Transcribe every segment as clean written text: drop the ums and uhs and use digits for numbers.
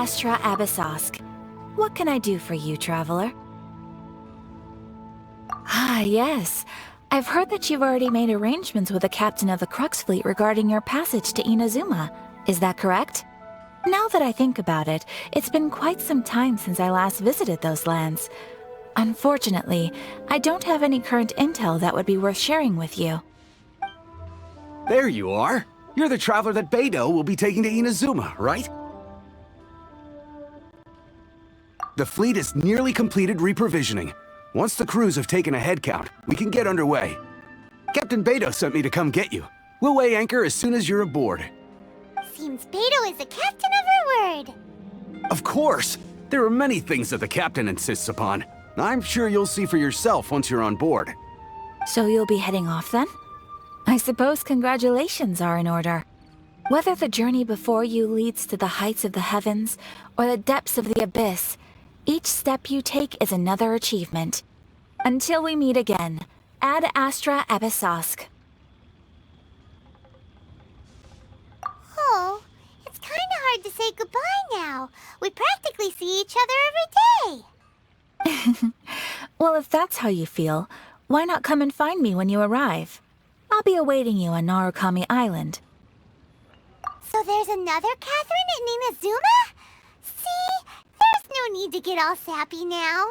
Astra Abyssosk. What can I do for you, traveler? Ah, yes. I've heard that you've already made arrangements with the captain of the Crux fleet regarding your passage to Inazuma. Is that correct? Now that I think about it, it's been quite some time since I last visited those lands. Unfortunately, I don't have any current intel that would be worth sharing with you. There you are. You're the traveler that Beidou will be taking to Inazuma, right? The fleet is nearly completed reprovisioning. Once the crews have taken a head count, we can get underway. Captain Beidou sent me to come get you. We'll weigh anchor as soon as you're aboard. Seems Beidou is the captain of her word. Of course! There are many things that the captain insists upon. I'm sure you'll see for yourself once you're on board. So you'll be heading off then? I suppose congratulations are in order. Whether the journey before you leads to the heights of the heavens or the depths of the abyss, each step you take is another achievement. Until we meet again, Ad Astra Abyssosk. Oh, it's kinda hard to say goodbye now. We practically see each other every day. Well, if that's how you feel, why not come and find me when you arrive? I'll be awaiting you on Narukami Island. So there's another Catherine in Inazuma? See? There's no need to get all sappy now.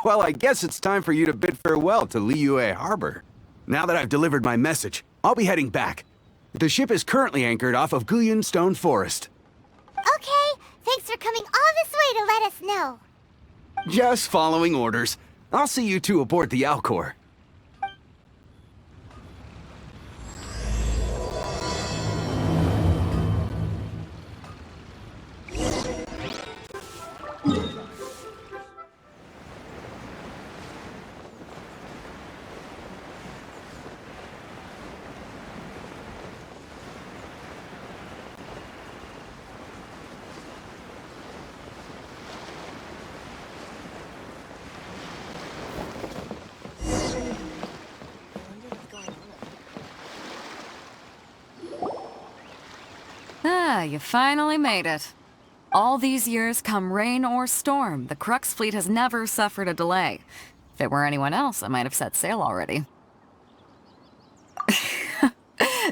Well, I guess it's time for you to bid farewell to Liyue Harbor. Now that I've delivered my message, I'll be heading back. The ship is currently anchored off of Guyan Stone Forest. Okay, thanks for coming all this way to let us know. Just following orders. I'll see you two aboard the Alcor. Ah, you finally made it. All these years, come rain or storm, the Crux fleet has never suffered a delay. If it were anyone else, I might have set sail already.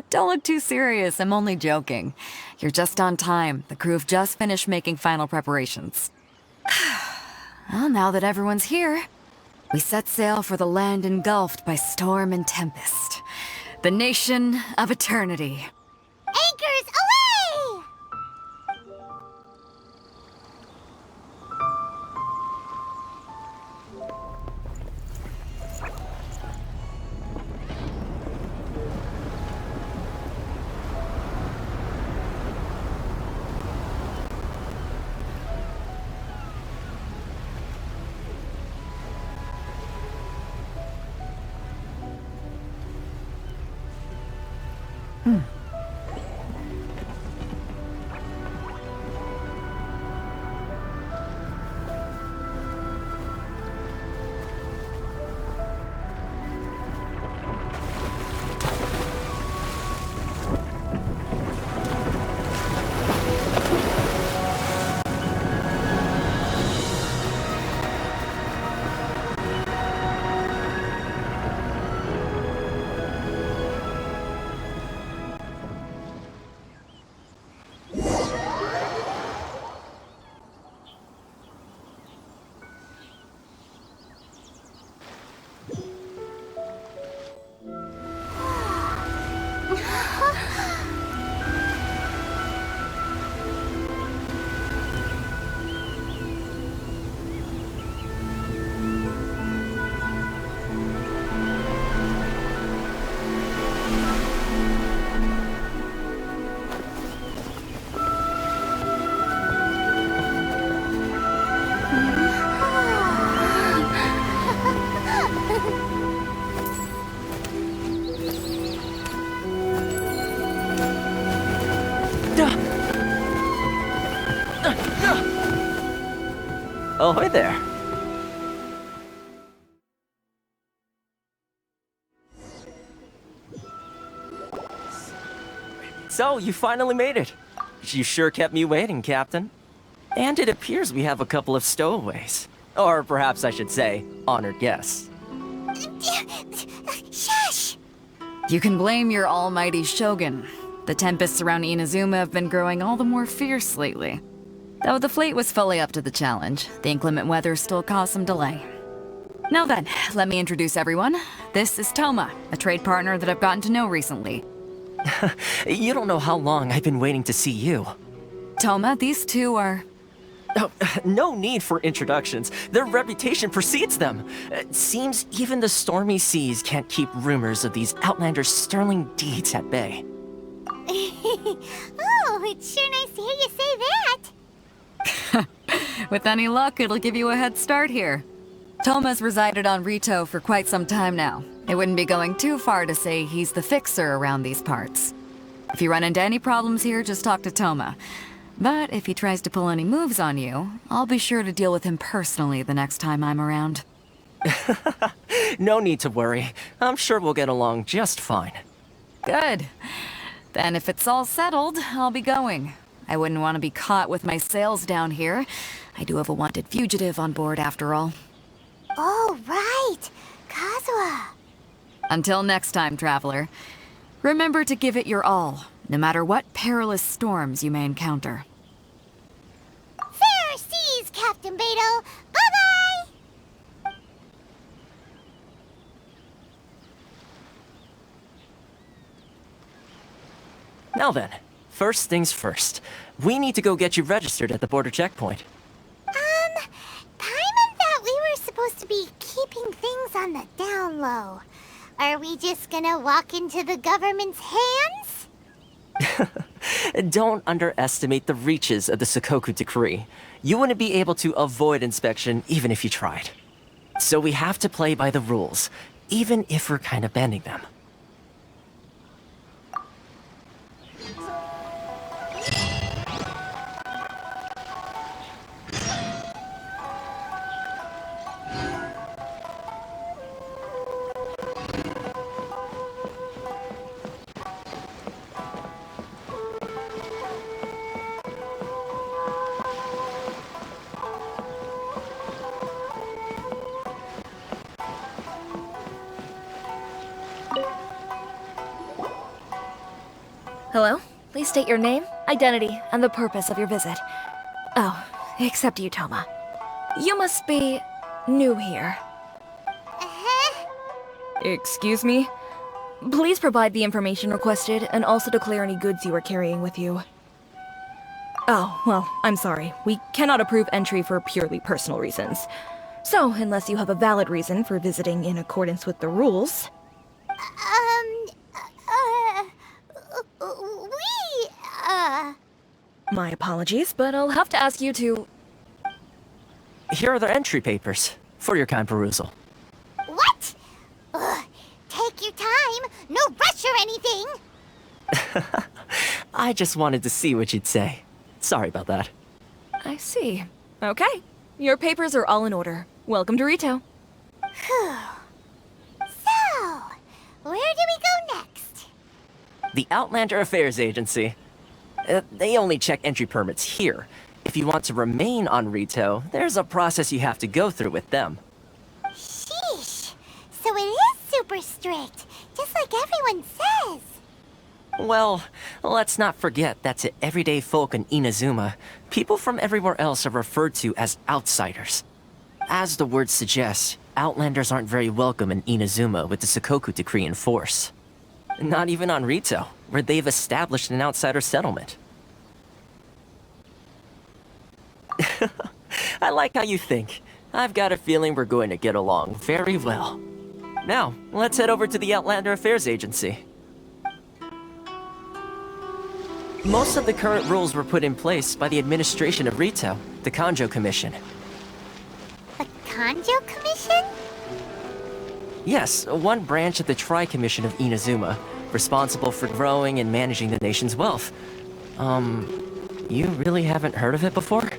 Don't look too serious, I'm only joking. You're just on time. The crew have just finished making final preparations. Well, now that everyone's here, we set sail for the land engulfed by storm and tempest. The nation of eternity. Anchors away! Oh, hi there. So, you finally made it. You sure kept me waiting, Captain. And it appears we have a couple of stowaways. Or perhaps I should say, honored guests. Shush! You can blame your almighty Shogun. The tempests around Inazuma have been growing all the more fierce lately. Though the fleet was fully up to the challenge, the inclement weather still caused some delay. Now then, let me introduce everyone. This is Toma, a trade partner that I've gotten to know recently. You don't know how long I've been waiting to see you. Toma, these two are... Oh, no need for introductions. Their reputation precedes them. It seems even the stormy seas can't keep rumors of these Outlanders' sterling deeds at bay. Oh, it's sure nice to hear you say that. With any luck, it'll give you a head start here. Toma's resided on Rito for quite some time now. It wouldn't be going too far to say he's the fixer around these parts. If you run into any problems here, just talk to Toma. But if he tries to pull any moves on you, I'll be sure to deal with him personally the next time I'm around. No need to worry. I'm sure we'll get along just fine. Good. Then if it's all settled, I'll be going. I wouldn't want to be caught with my sails down here. I do have a wanted fugitive on board after all. Oh, right. Kazuha. Until next time, traveler. Remember to give it your all, no matter what perilous storms you may encounter. Fair seas, Captain Beto. Bye-bye! Now then, first things first. We need to go get you registered at the border checkpoint. Paimon thought we were supposed to be keeping things on the down low. Are we just gonna walk into the government's hands? Don't underestimate the reaches of the Sakoku Decree. You wouldn't be able to avoid inspection even if you tried. So we have to play by the rules, even if we're kind of bending them. Hello? Please state your name, identity, and the purpose of your visit. Oh, except you, Toma. You must be new here. Uh-huh. Excuse me? Please provide the information requested and also declare any goods you are carrying with you. Oh, well, I'm sorry. We cannot approve entry for purely personal reasons. So, unless you have a valid reason for visiting in accordance with the rules... My apologies, but I'll have to ask you to... Here are the entry papers, for your kind perusal. What? Ugh, take your time. No rush or anything. I just wanted to see what you'd say. Sorry about that. I see. Okay. Your papers are all in order. Welcome to Rito. Whew. So, where do we go next? The Outlander Affairs Agency. They only check entry permits here. If you want to remain on Rito, there's a process you have to go through with them. Sheesh. So it is super strict, just like everyone says. Well, let's not forget that to everyday folk in Inazuma, people from everywhere else are referred to as outsiders. As the word suggests, Outlanders aren't very welcome in Inazuma with the Sakoku Decree in force. Not even on Rito, where they've established an outsider settlement. I like how you think. I've got a feeling we're going to get along very well. Now, let's head over to the Outlander Affairs Agency. Most of the current rules were put in place by the administration of Rito, the Kanjo Commission. The Kanjo Commission? Yes, one branch of the Tri-Commission of Inazuma, responsible for growing and managing the nation's wealth. You really haven't heard of it before?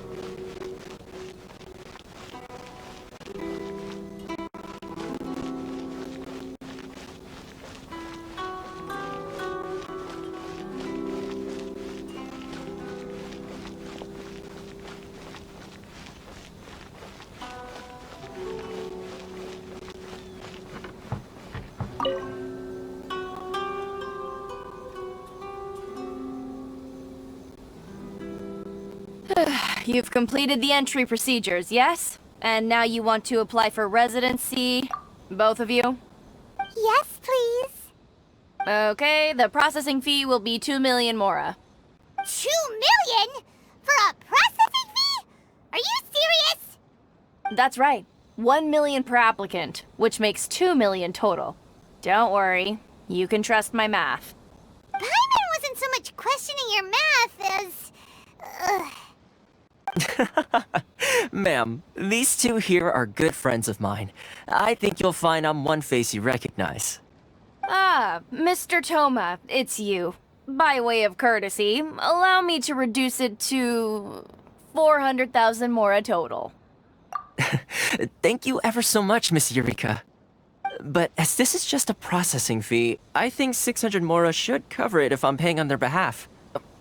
You've completed the entry procedures, yes? And now you want to apply for residency? Both of you? Yes, please. Okay, the processing fee will be 2 million mora. 2 million? For a processing fee? Are you serious? That's right. 1 million per applicant, which makes 2 million total. Don't worry, you can trust my math. Paimon wasn't so much questioning your math as... Ma'am, these two here are good friends of mine. I think you'll find I'm one face you recognize. Ah, Mr. Toma, it's you. By way of courtesy, allow me to reduce it to 400,000 mora total. Thank you ever so much, Miss Eureka. But as this is just a processing fee, I think 600 mora should cover it if I'm paying on their behalf.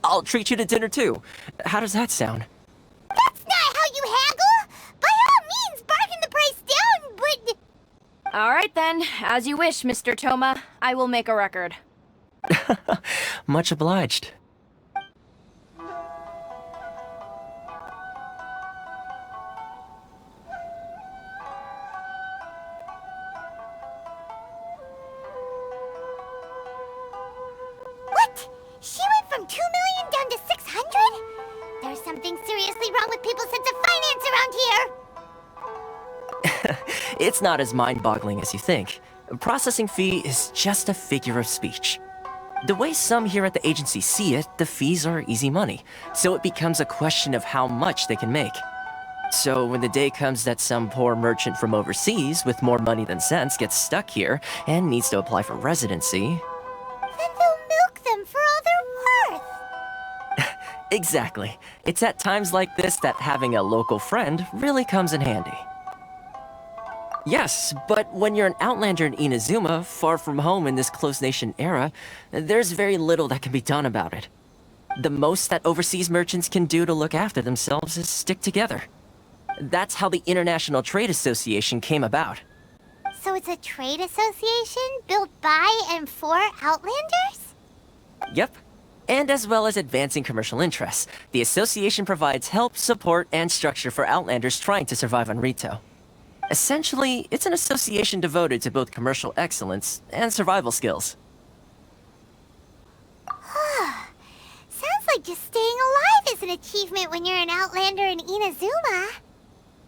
I'll treat you to dinner too. How does that sound? That's not how you haggle! By all means, bargain the price down, but... Alright then, as you wish, Mr. Toma. I will make a record. Much obliged. What? She went from 2 million down to 600? There's something seriously wrong with people's sense of finance around here! It's not as mind-boggling as you think. A processing fee is just a figure of speech. The way some here at the agency see it, the fees are easy money, so it becomes a question of how much they can make. So when the day comes that some poor merchant from overseas with more money than sense gets stuck here and needs to apply for residency... Then they'll milk them for all they're worth! Exactly. It's at times like this that having a local friend really comes in handy. Yes, but when you're an outlander in Inazuma, far from home in this closed nation era, there's very little that can be done about it. The most that overseas merchants can do to look after themselves is stick together. That's how the International Trade Association came about. So it's a trade association built by and for Outlanders? Yep. And as well as advancing commercial interests, the association provides help, support, and structure for Outlanders trying to survive on Rito. Essentially, it's an association devoted to both commercial excellence and survival skills. Sounds like just staying alive is an achievement when you're an Outlander in Inazuma.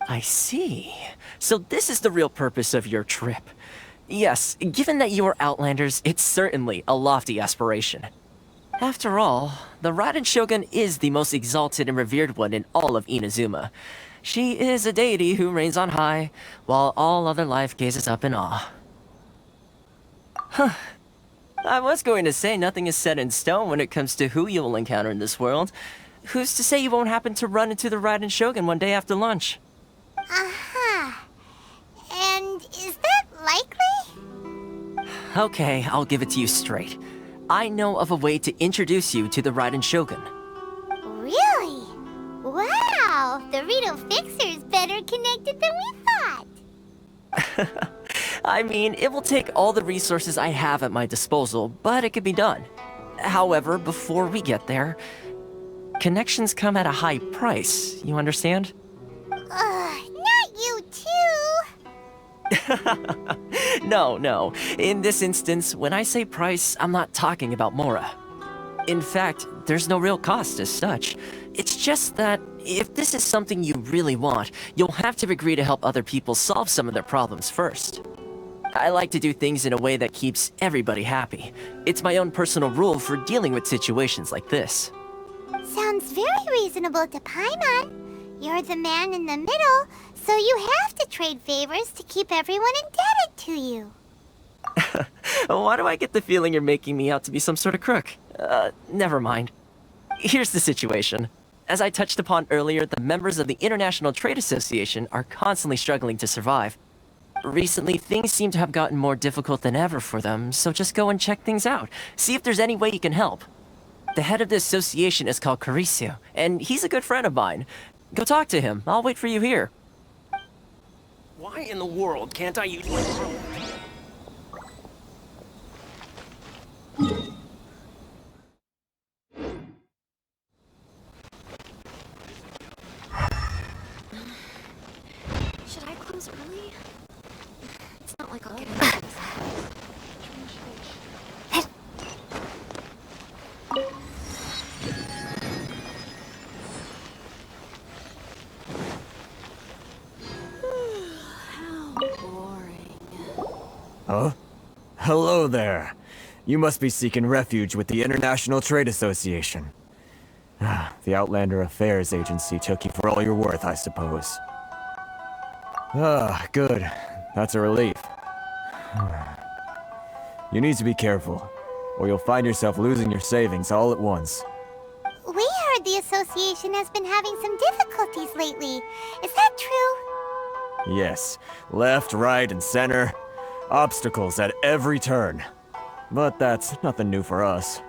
I see. So this is the real purpose of your trip. Yes, given that you are Outlanders, it's certainly a lofty aspiration. After all, the Raiden Shogun is the most exalted and revered one in all of Inazuma. She is a deity who reigns on high, while all other life gazes up in awe. Huh. I was going to say nothing is set in stone when it comes to who you will encounter in this world. Who's to say you won't happen to run into the Raiden Shogun one day after lunch? Uh-huh. And is that likely? Okay, I'll give it to you straight. I know of a way to introduce you to the Raiden Shogun. Really? Wow, the Rito Fixer's better connected than we thought. I mean, it will take all the resources I have at my disposal, but it can be done. However, before we get there, connections come at a high price, you understand? Not you too. No. In this instance, when I say price, I'm not talking about Mora. In fact, there's no real cost as such. It's just that if this is something you really want, you'll have to agree to help other people solve some of their problems first. I like to do things in a way that keeps everybody happy. It's my own personal rule for dealing with situations like this. Sounds very reasonable to Paimon. You're the man in the middle, so you have to trade favors to keep everyone indebted to you. Why do I get the feeling you're making me out to be some sort of crook? Never mind. Here's the situation. As I touched upon earlier, the members of the International Trade Association are constantly struggling to survive. Recently, things seem to have gotten more difficult than ever for them, so just go and check things out. See if there's any way you can help. The head of the association is called Carisio, and he's a good friend of mine. Go talk to him. I'll wait for you here. Why in the world can't I use my phone? Hello there. You must be seeking refuge with the International Trade Association. The Outlander Affairs Agency took you for all you're worth, I suppose. Good. That's a relief. You need to be careful, or you'll find yourself losing your savings all at once. We heard the association has been having some difficulties lately. Is that true? Yes. Left, right, and center. Obstacles at every turn. But that's nothing new for us.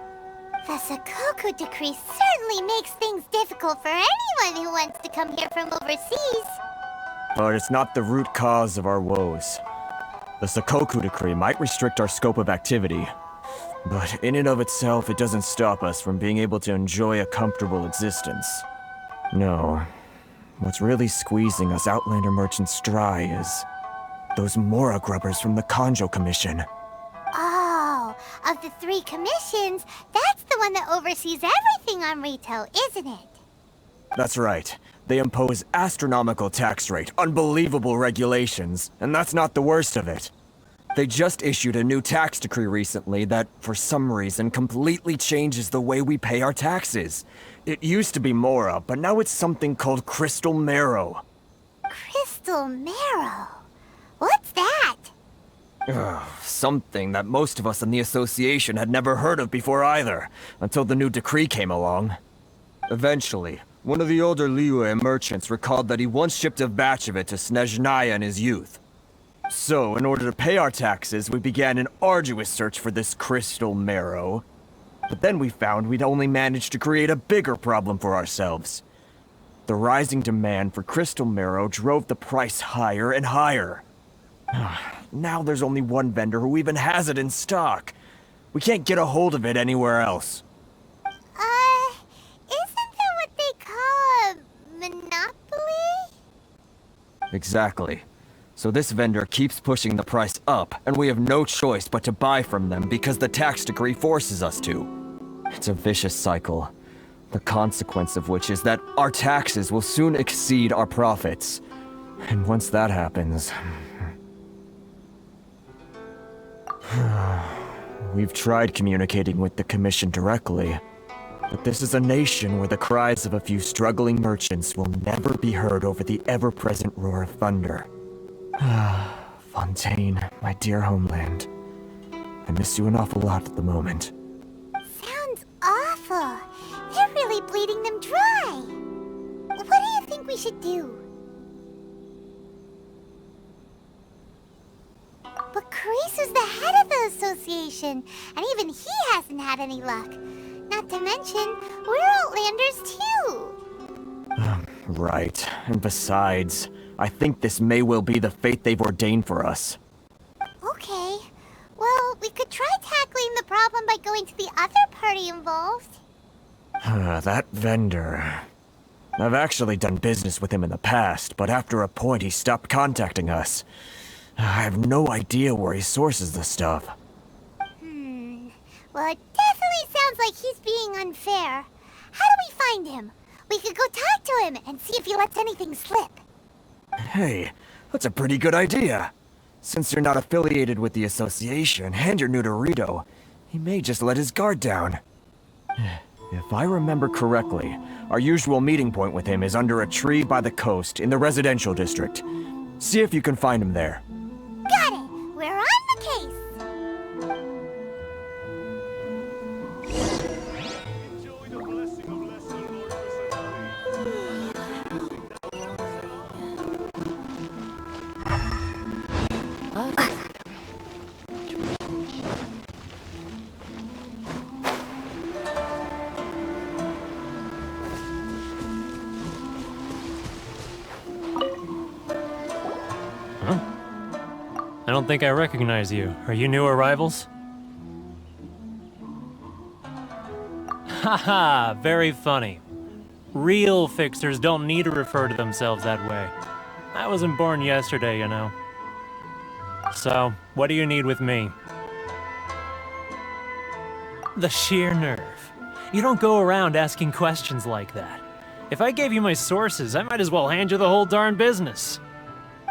The Sakoku decree certainly makes things difficult for anyone who wants to come here from overseas. But it's not the root cause of our woes. The Sakoku decree might restrict our scope of activity, but in and of itself, it doesn't stop us from being able to enjoy a comfortable existence. No. What's really squeezing us Outlander merchants dry is those Mora grubbers from the Kanjo Commission. Oh, of the 3 commissions, that's the one that oversees everything on Rito, isn't it? That's right. They impose astronomical tax rate, unbelievable regulations, and that's not the worst of it. They just issued a new tax decree recently that, for some reason, completely changes the way we pay our taxes. It used to be Mora, but now it's something called Crystal Marrow. Crystal Marrow? What's that? Something that most of us in the association had never heard of before either, until the new decree came along. Eventually, one of the older Liyue merchants recalled that he once shipped a batch of it to Snezhnaya in his youth. So, in order to pay our taxes, we began an arduous search for this crystal marrow. But then we found we'd only managed to create a bigger problem for ourselves. The rising demand for crystal marrow drove the price higher and higher. Now there's only one vendor who even has it in stock. We can't get a hold of it anywhere else. Isn't that what they call a monopoly? Exactly. So this vendor keeps pushing the price up, and we have no choice but to buy from them because the tax decree forces us to. It's a vicious cycle, the consequence of which is that our taxes will soon exceed our profits. And once that happens... We've tried communicating with the Commission directly, but this is a nation where the cries of a few struggling merchants will never be heard over the ever-present roar of thunder. Fontaine, my dear homeland. I miss you an awful lot at the moment. Sounds awful. They're really bleeding them dry. What do you think we should do? But Karisa's the head of the association, and even he hasn't had any luck. Not to mention, we're Outlanders too. Right. And besides, I think this may well be the fate they've ordained for us. Okay. Well, we could try tackling the problem by going to the other party involved. That vendor... I've actually done business with him in the past, but after a point he stopped contacting us. I have no idea where he sources the stuff. Well, it definitely sounds like he's being unfair. How do we find him? We could go talk to him and see if he lets anything slip. Hey, that's a pretty good idea. Since you're not affiliated with the association and you're new to Rito, he may just let his guard down. If I remember correctly, our usual meeting point with him is under a tree by the coast in the residential district. See if you can find him there. Got it! We're on the case! I don't think I recognize you. Are you new arrivals? Haha, very funny. Real fixers don't need to refer to themselves that way. I wasn't born yesterday, you know. So, what do you need with me? The sheer nerve. You don't go around asking questions like that. If I gave you my sources, I might as well hand you the whole darn business.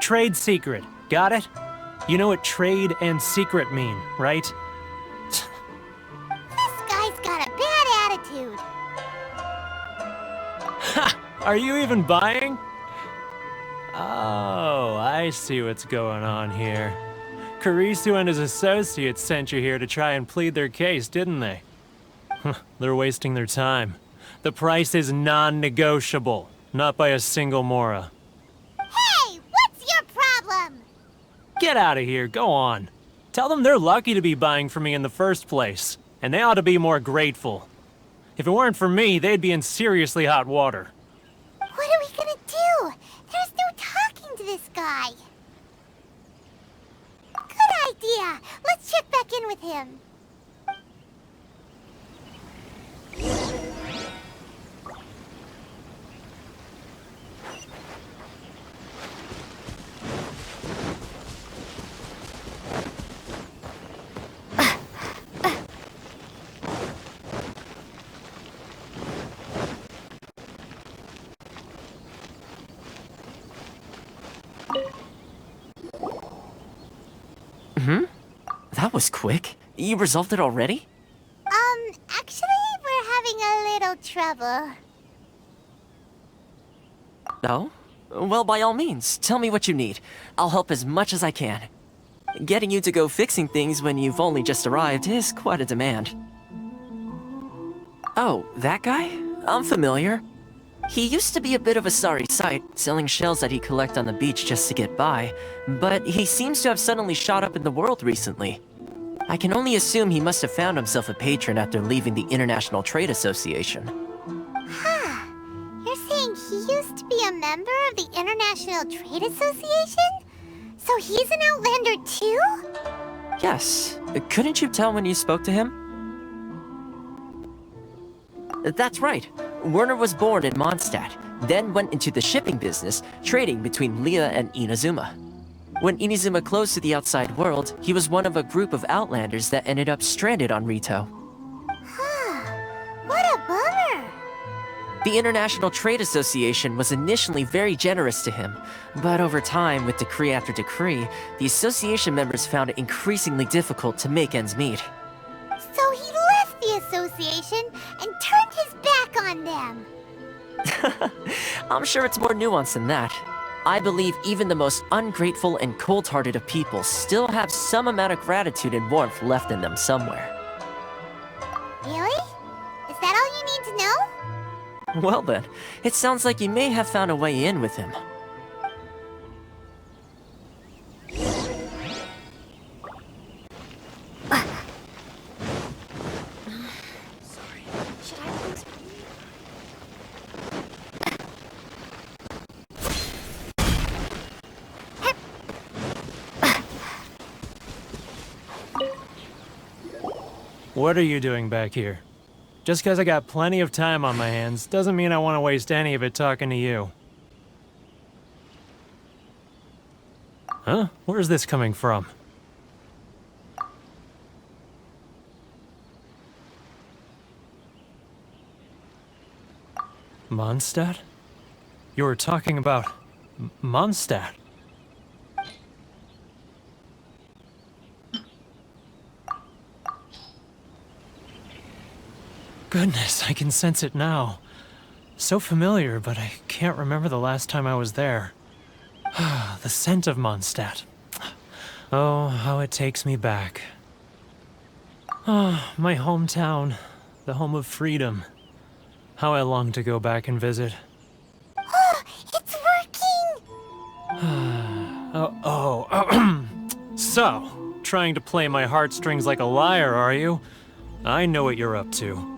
Trade secret, got it? You know what trade and secret mean, right? This guy's got a bad attitude. Ha! Are you even buying? Oh, I see what's going on here. Kurisu and his associates sent you here to try and plead their case, didn't they? They're wasting their time. The price is non-negotiable, not by a single Mora. Hey, what's your problem? Get out of here, go on. Tell them they're lucky to be buying from me in the first place, and they ought to be more grateful. If it weren't for me, they'd be in seriously hot water. What are we gonna do? There's no talking to this guy. Good idea. Let's check back in with him. That was quick. You resolved it already? Actually, we're having a little trouble. No? Well, by all means, tell me what you need. I'll help as much as I can. Getting you to go fixing things when you've only just arrived is quite a demand. Oh, that guy? I'm familiar. He used to be a bit of a sorry sight, selling shells that he'd collect on the beach just to get by, but he seems to have suddenly shot up in the world recently. I can only assume he must have found himself a patron after leaving the International Trade Association. Huh. You're saying he used to be a member of the International Trade Association? So he's an Outlander too? Yes. Couldn't you tell when you spoke to him? That's right. Werner was born in Mondstadt, then went into the shipping business, trading between Leah and Inazuma. When Inazuma closed to the outside world, he was one of a group of Outlanders that ended up stranded on Rito. What a bummer! The International Trade Association was initially very generous to him, but over time, with decree after decree, the association members found it increasingly difficult to make ends meet. So he left the association and turned his back on them. I'm sure it's more nuanced than that. I believe even the most ungrateful and cold-hearted of people still have some amount of gratitude and warmth left in them somewhere. Really? Is that all you need to know? Well then, it sounds like you may have found a way in with him. What are you doing back here? Just because I got plenty of time on my hands doesn't mean I want to waste any of it talking to you. Huh? Where's this coming from? Mondstadt? You were talking about Mondstadt. Goodness, I can sense it now. So familiar, but I can't remember the last time I was there. The scent of Mondstadt. Oh, how it takes me back. Oh, my hometown, the home of freedom. How I long to go back and visit. Oh, it's working! So, trying to play my heartstrings like a liar, are you? I know what you're up to.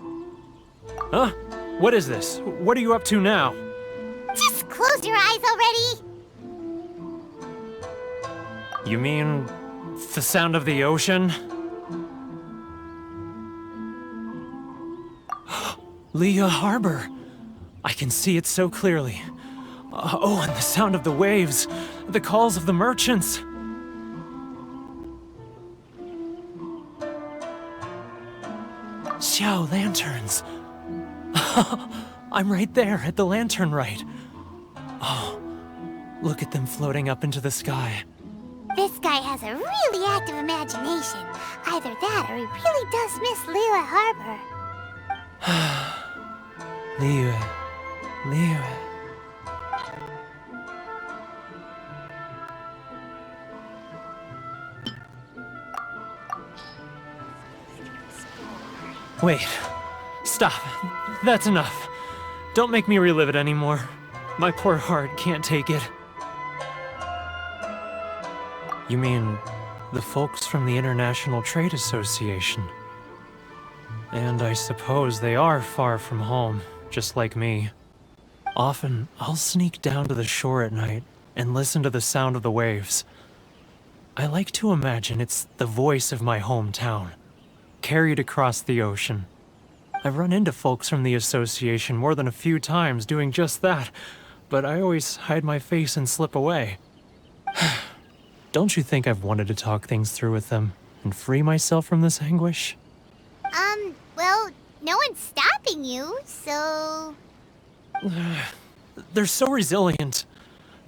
Huh? What is this? What are you up to now? Just close your eyes already! You mean the sound of the ocean? Leah Harbor. I can see it so clearly. Oh, and the sound of the waves. The calls of the merchants. Xiao lanterns. I'm right there at the lantern right. Oh, look at them floating up into the sky. This guy has has a really active imagination. Either that or he really does miss Liyue Harbor. Liyue. Wait. Stop. That's enough. Don't make me relive it anymore. My poor heart can't take it. You mean the folks from the International Trade Association? And I suppose they are far from home, just like me. Often, I'll sneak down to the shore at night and listen to the sound of the waves. I like to imagine it's the voice of my hometown, carried across the ocean. I've run into folks from the association more than a few times doing just that, but I always hide my face and slip away. Don't you think I've wanted to talk things through with them and free myself from this anguish? Well, no one's stopping you, so... They're so resilient.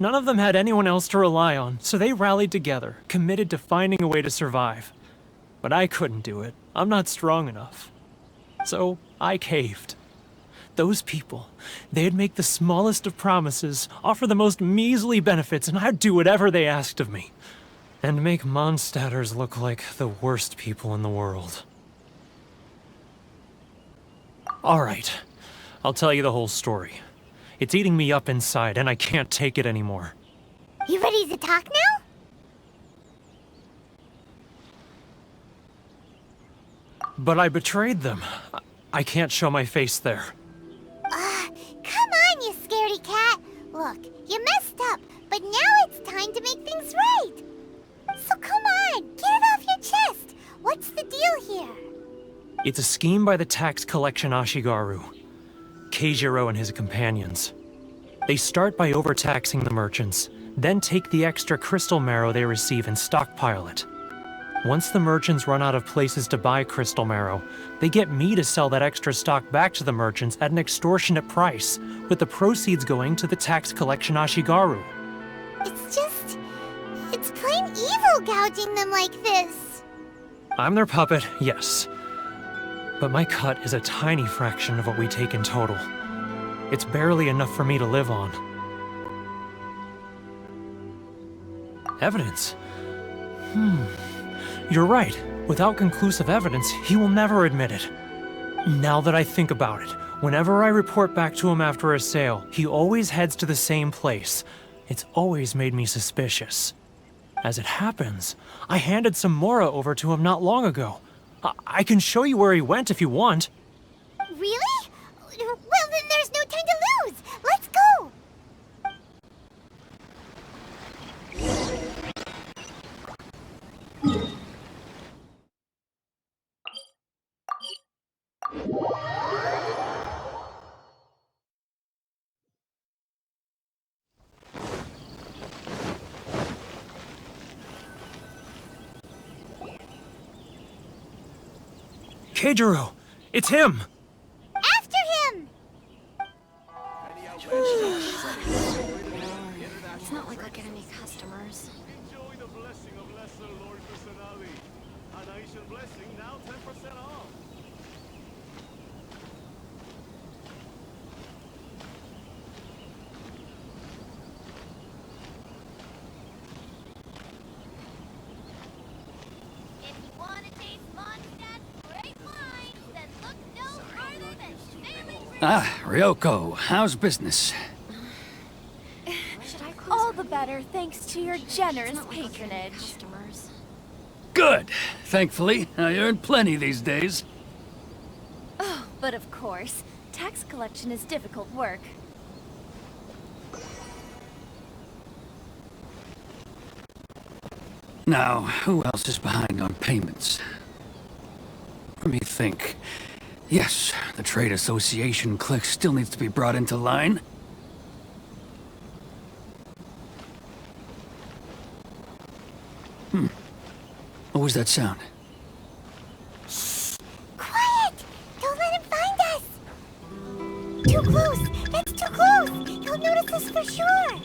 None of them had anyone else to rely on, so they rallied together, committed to finding a way to survive. But I couldn't do it. I'm not strong enough. So I caved. Those people, they'd make the smallest of promises, offer the most measly benefits, and I'd do whatever they asked of me. And make Mondstadters look like the worst people in the world. Alright, I'll tell you the whole story. It's eating me up inside, and I can't take it anymore. You ready to talk now? But I betrayed them. I can't show my face there. Come on, you scaredy cat. Look, you messed up, but now it's time to make things right. So come on, get it off your chest. What's the deal here? It's a scheme by the tax collection Ashigaru, Keijiro and his companions. They start by overtaxing the merchants, then take the extra crystal marrow they receive and stockpile it. Once the merchants run out of places to buy crystal marrow, they get me to sell that extra stock back to the merchants at an extortionate price, with the proceeds going to the tax collection Ashigaru. It's plain evil gouging them like this. I'm their puppet, yes. But my cut is a tiny fraction of what we take in total. It's barely enough for me to live on. Evidence? You're right. Without conclusive evidence, he will never admit it. Now that I think about it, whenever I report back to him after a sale, he always heads to the same place. It's always made me suspicious. As it happens, I handed some Mora over to him not long ago. I can show you where he went if you want. Really? Well, then there's no time to lose. Let's go. Keijiro! It's him! After him! It's not like I'll get any customers. Enjoy the blessing of Lesser Lord Kusanagi. An Aisha blessing now 10% off. If you want to taste Mondstadt's great wine, then look no farther than Sailing Ryoko, how's business? All the better thanks to your generous patronage. Good. Thankfully, I earn plenty these days. Oh, but of course, tax collection is difficult work. Now, who else is behind on payments? Let me think. Yes, the Trade Association clique still needs to be brought into line. What was that sound? Quiet! Don't let him find us! Too close! That's too close! He'll notice us for sure!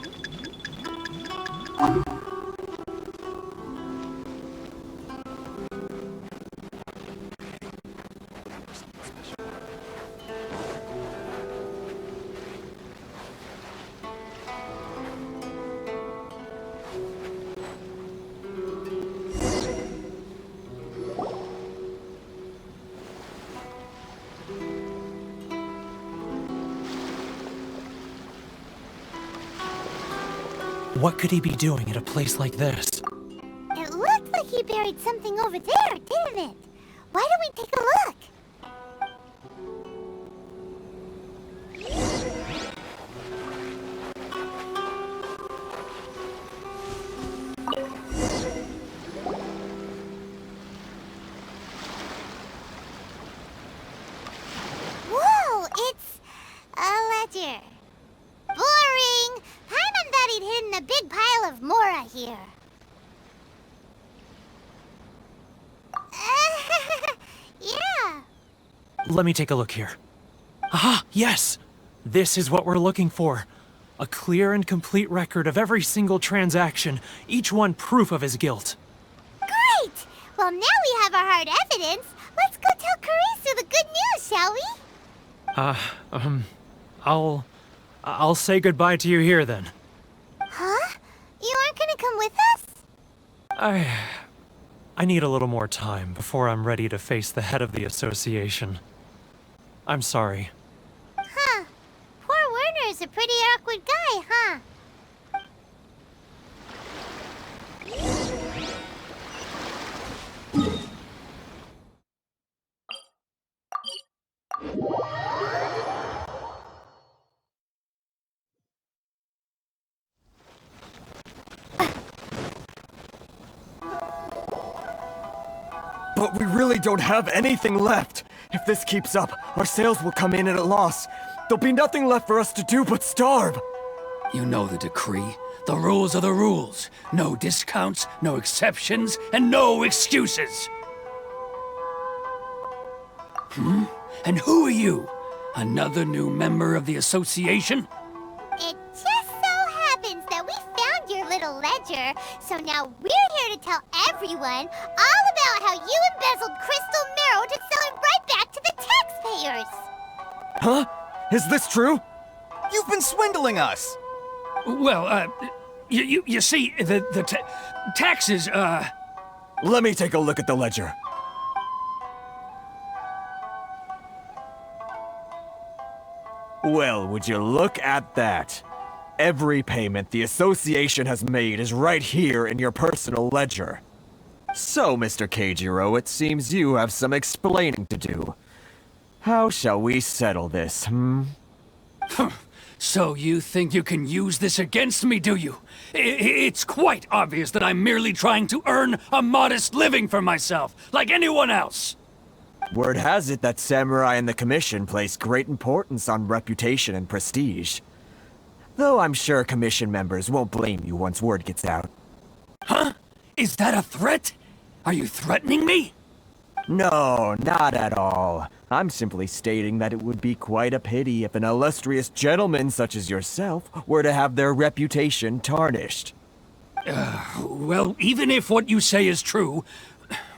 What could he be doing at a place like this? It looked like he buried something over there, didn't it? Why don't we take a look? Whoa, it's a ledger. Boring! Paimon thought he'd hidden a big pile of Mora here. Yeah. Let me take a look here. Aha, yes! This is what we're looking for. A clear and complete record of every single transaction, each one proof of his guilt. Great! Well, now we have our hard evidence. Let's go tell Karisu the good news, shall we? I'll say goodbye to you here then. Huh? You aren't gonna come with us? I need a little more time before I'm ready to face the head of the association. I'm sorry. Huh. Poor Werner's a pretty awkward guy, huh? But we really don't have anything left. If this keeps up, our sales will come in at a loss. There'll be nothing left for us to do but starve. You know the decree. The rules are the rules. No discounts, no exceptions, and no excuses. And who are you? Another new member of the association? It just so happens that we found your little ledger, so now we're here to tell everyone all about how you embezzled crystal marrow to sell it right back to the taxpayers. Huh? Is this true? You've been swindling us! Well, you see, the taxes, Let me take a look at the ledger. Well, would you look at that? Every payment the association has made is right here in your personal ledger. So, Mr. Keijiro, it seems you have some explaining to do. How shall we settle this, So you think you can use this against me, do you? It's quite obvious that I'm merely trying to earn a modest living for myself, like anyone else. Word has it that Samurai and the Commission place great importance on reputation and prestige. Though I'm sure Commission members won't blame you once word gets out. Huh? Is that a threat? Are you threatening me? No, not at all. I'm simply stating that it would be quite a pity if an illustrious gentleman such as yourself were to have their reputation tarnished. Well, even if what you say is true,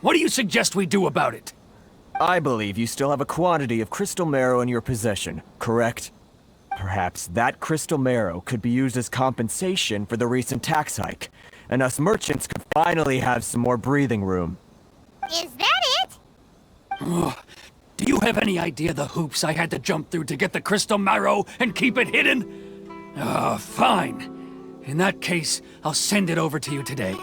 what do you suggest we do about it? I believe you still have a quantity of crystal marrow in your possession, correct? Perhaps that crystal marrow could be used as compensation for the recent tax hike, and us merchants could finally have some more breathing room. Is that it? Do you have any idea the hoops I had to jump through to get the crystal marrow and keep it hidden? Fine. In that case, I'll send it over to you today.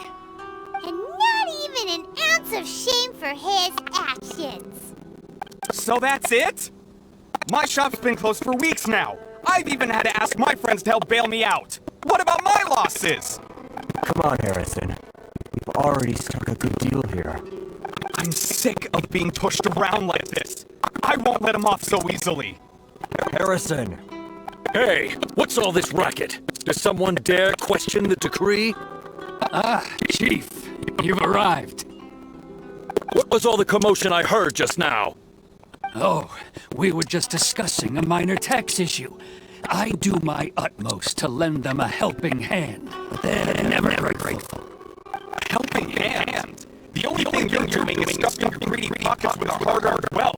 And not even an ounce of shame for his actions. So that's it? My shop's been closed for weeks now. I've even had to ask my friends to help bail me out. What about my losses? Come on, Harrison. We've already struck a good deal here. I'm sick of being pushed around like this. I won't let him off so easily. Harrison! Hey, what's all this racket? Does someone dare question the decree? Chief, you've arrived. What was all the commotion I heard just now? Oh, we were just discussing a minor tax issue. I do my utmost to lend them a helping hand, but they're never grateful. Helping hand? The only thing you're doing is stuffing your greedy pockets with hard-earned wealth.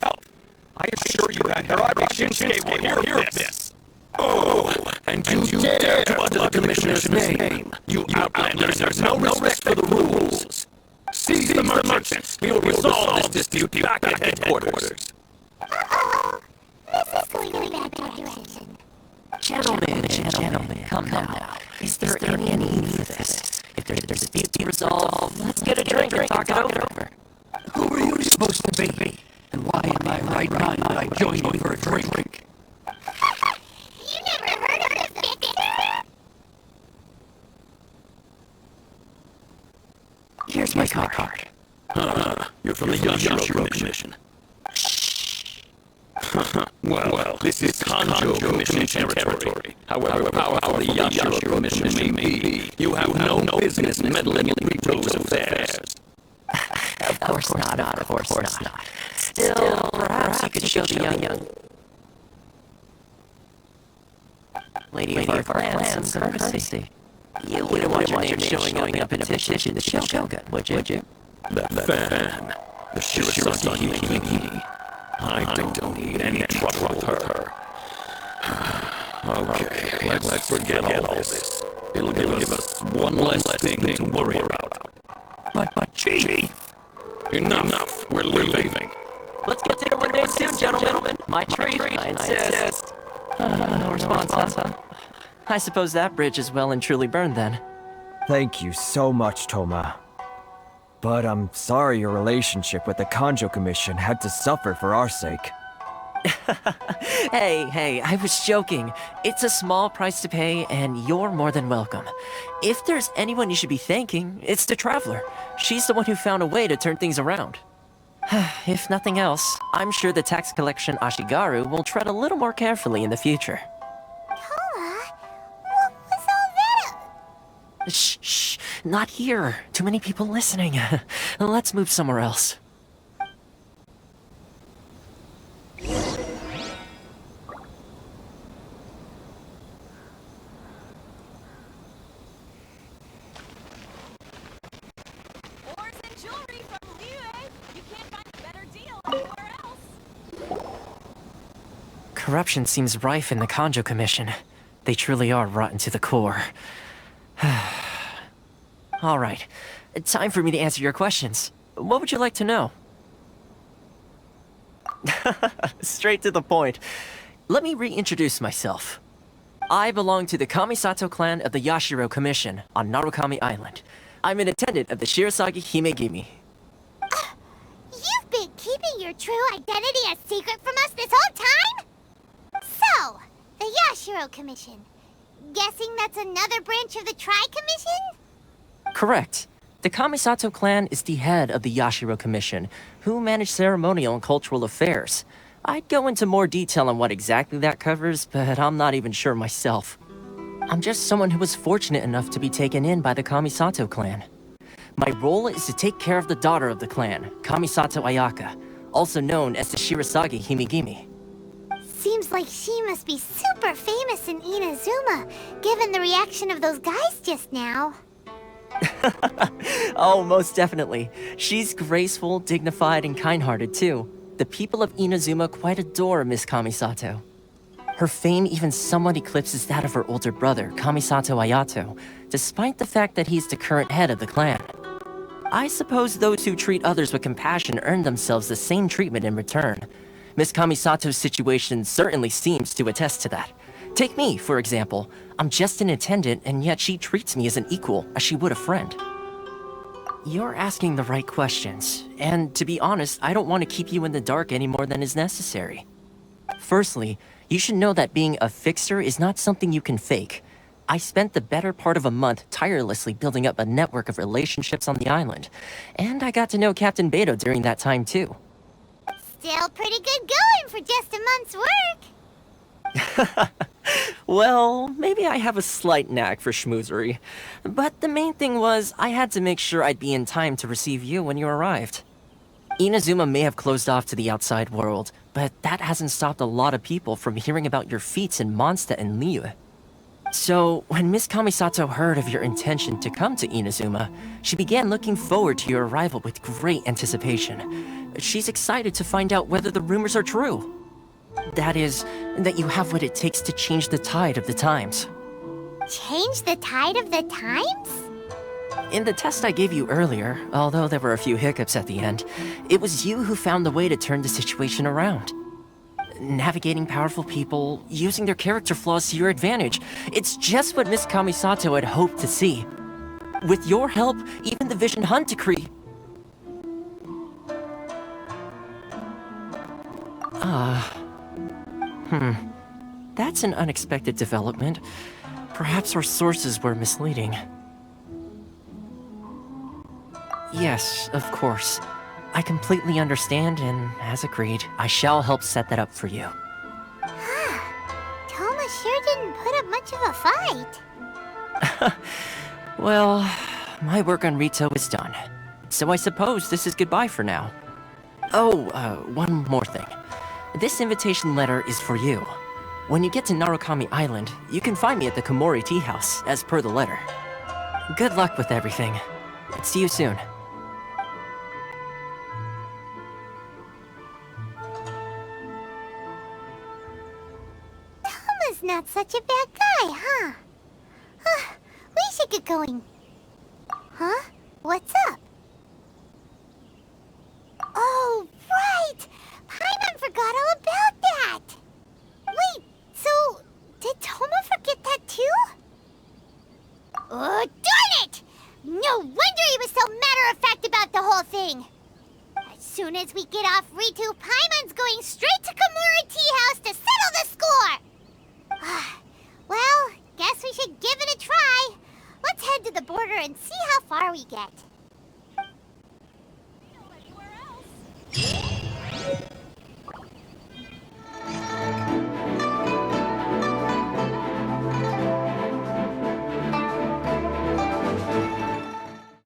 I assure you that Harada Shinsuke will hear this. Oh, and you dare to utter the Commissioner's name. You outlanders, there's no respect for the rules. Seize the merchants. We will resolve this dispute back at headquarters. This is going in a bad direction. Gentlemen, calm down. Is there any need for this? If there's a dispute to be resolved, let's get a drink and talk it over. Who are you supposed to be? And why in my right mind would I join you for a drink? You never heard of the Victor? Here's my card. You're from the Yashiro Commission. Well, this is Kanjo Commission territory. However powerful the Yashiro Commission may be, you have no business meddling in Rito's affairs. Of course not. Still, perhaps you could show the young lady of our clan some courtesy. You wouldn't want your name showing up in a petition to Shogun, would you? That fan, the Shirasagi Hime. I don't need any trouble with her. Okay, let's forget all this. It'll give us one less thing to worry about. But Chief! Enough. We're leaving. Let's get there one day soon, gentlemen. My treat, I insist. No response, huh? I suppose that bridge is well and truly burned then. Thank you so much, Toma. But I'm sorry your relationship with the Kanjo Commission had to suffer for our sake. Hey, I was joking. It's a small price to pay, and you're more than welcome. If there's anyone you should be thanking, it's the Traveler. She's the one who found a way to turn things around. If nothing else, I'm sure the tax collection Ashigaru will tread a little more carefully in the future. Toma? What was all that? Shh, not here. Too many people listening. Let's move somewhere else. Corruption seems rife in the Kanjo Commission. They truly are rotten to the core. All right, time for me to answer your questions. What would you like to know? Straight to the point. Let me reintroduce myself. I belong to the Kamisato clan of the Yashiro Commission on Narukami Island. I'm an attendant of the Shirasagi Himegimi. You've been keeping your true identity a secret from us this whole time? So, the Yashiro Commission. Guessing that's another branch of the Tri-Commission? Correct. The Kamisato clan is the head of the Yashiro Commission, who manage ceremonial and cultural affairs. I'd go into more detail on what exactly that covers, but I'm not even sure myself. I'm just someone who was fortunate enough to be taken in by the Kamisato clan. My role is to take care of the daughter of the clan, Kamisato Ayaka, also known as the Shirasagi Himegimi. Seems like she must be super famous in Inazuma, given the reaction of those guys just now. Oh, most definitely. She's graceful, dignified, and kind-hearted too. The people of Inazuma quite adore Miss Kamisato. Her fame even somewhat eclipses that of her older brother, Kamisato Ayato, despite the fact that he's the current head of the clan. I suppose those who treat others with compassion earn themselves the same treatment in return. Miss Kamisato's situation certainly seems to attest to that. Take me, for example. I'm just an attendant, and yet she treats me as an equal, as she would a friend. You're asking the right questions, and to be honest, I don't want to keep you in the dark any more than is necessary. Firstly, you should know that being a fixer is not something you can fake. I spent the better part of a month tirelessly building up a network of relationships on the island, and I got to know Captain Beto during that time too. Still pretty good going for just a month's work. Well, maybe I have a slight knack for schmoozery. But the main thing was, I had to make sure I'd be in time to receive you when you arrived. Inazuma may have closed off to the outside world, but that hasn't stopped a lot of people from hearing about your feats in Mondstadt and Liyue. So, when Miss Kamisato heard of your intention to come to Inazuma, she began looking forward to your arrival with great anticipation. She's excited to find out whether the rumors are true. That is, that you have what it takes to change the tide of the times. Change the tide of the times? In the test I gave you earlier, although there were a few hiccups at the end, it was you who found the way to turn the situation around. navigating powerful people, using their character flaws to your advantage. It's just what Miss Kamisato had hoped to see. With your help, even the Vision Hunt decree... That's an unexpected development. Perhaps our sources were misleading. Yes, of course. I completely understand, and as agreed, I shall help set that up for you. Toma sure didn't put up much of a fight. Well, my work on Rito is done. So I suppose this is goodbye for now. Oh, one more thing. This invitation letter is for you. When you get to Narukami Island, you can find me at the Komori Tea House, as per the letter. Good luck with everything. See you soon. Toma's not such a bad guy, huh? We should get going. Huh? What's up? Oh, right! Paimon forgot all about that! Wait, so... did Toma forget that too? Oh, darn it! No wonder he was so matter-of-fact about the whole thing! As soon as we get off Ritu, Paimon's going straight to Komori Tea House to settle the score! Well, guess we should give it a try. Let's head to the border and see how far we get.